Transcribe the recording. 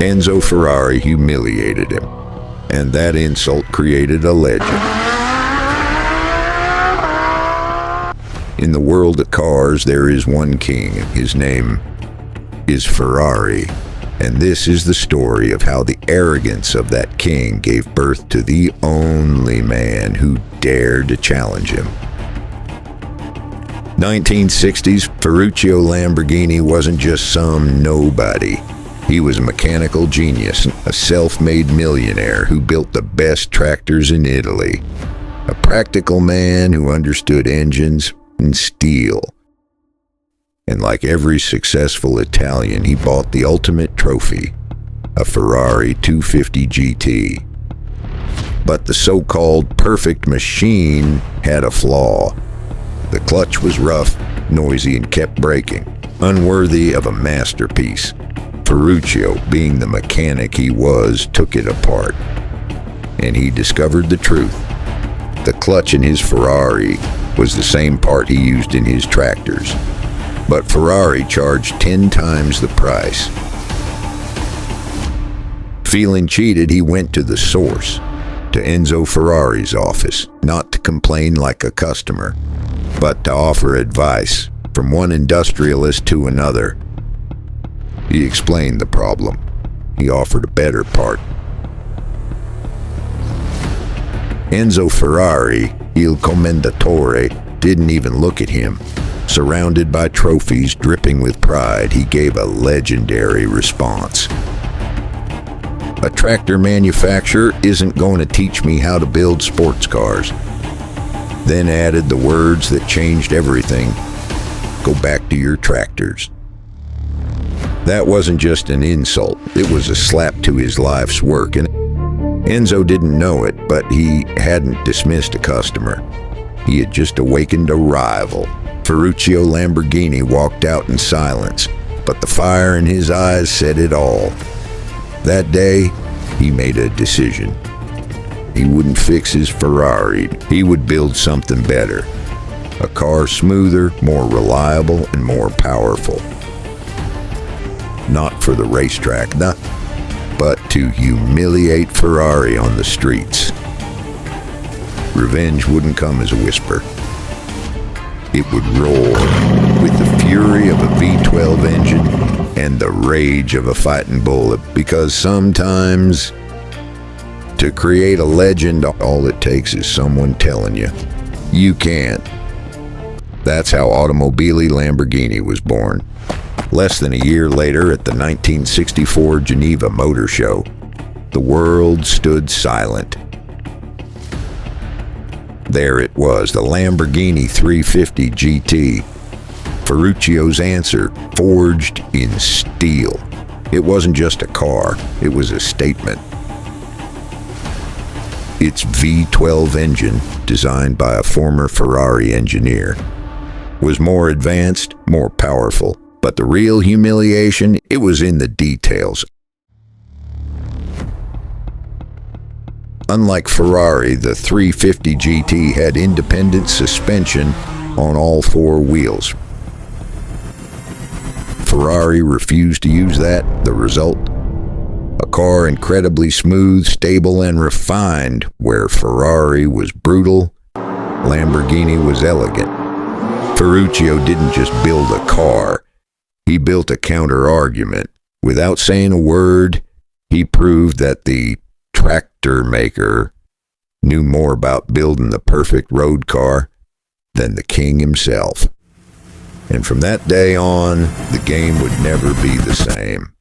Enzo Ferrari humiliated him, and that insult created a legend. In the world of cars, there is one king. His name is Ferrari, and this is the story of how the arrogance of that king gave birth to the only man who dared to challenge him. 1960s, Ferruccio Lamborghini wasn't just some nobody. He was a mechanical genius, a self-made millionaire who built the best tractors in Italy. A practical man who understood engines and steel. And like every successful Italian, he bought the ultimate trophy, a Ferrari 250 GT. But the so-called perfect machine had a flaw. The clutch was rough, noisy, and kept breaking, unworthy of a masterpiece. Ferruccio, being the mechanic he was, took it apart. And he discovered the truth. The clutch in his Ferrari was the same part he used in his tractors. But Ferrari charged 10 times the price. Feeling cheated, he went to the source, to Enzo Ferrari's office, not to complain like a customer, but to offer advice from one industrialist to another. He explained the problem. He offered a better part. Enzo Ferrari, Il Commendatore, didn't even look at him. Surrounded by trophies, dripping with pride, he gave a legendary response. A tractor manufacturer isn't going to teach me how to build sports cars. Then added the words that changed everything. Go back to your tractors. That wasn't just an insult. It was a slap to his life's work. And Enzo didn't know it, but he hadn't dismissed a customer. He had just awakened a rival. Ferruccio Lamborghini walked out in silence, but the fire in his eyes said it all. That day, he made a decision. He wouldn't fix his Ferrari. He would build something better. A car smoother, more reliable, and more powerful. Not for the racetrack, but to humiliate Ferrari on the streets. Revenge wouldn't come as a whisper. It would roar with the fury of a V12 engine and the rage of a fighting bullet, because sometimes to create a legend, all it takes is someone telling you, you can't. That's how Automobile Lamborghini was born. Less than a year later, at the 1964 Geneva Motor Show, the world stood silent. There it was, the Lamborghini 350 GT. Ferruccio's answer, forged in steel. It wasn't just a car, it was a statement. Its V12 engine, designed by a former Ferrari engineer, was more advanced, more powerful. But the real humiliation, it was in the details. Unlike Ferrari, the 350 GT had independent suspension on all four wheels. Ferrari refused to use that. The result? A car incredibly smooth, stable, and refined, where Ferrari was brutal, Lamborghini was elegant. Ferruccio didn't just build a car. He built a counter-argument. Without saying a word, he proved that the tractor maker knew more about building the perfect road car than the king himself. And from that day on, the game would never be the same.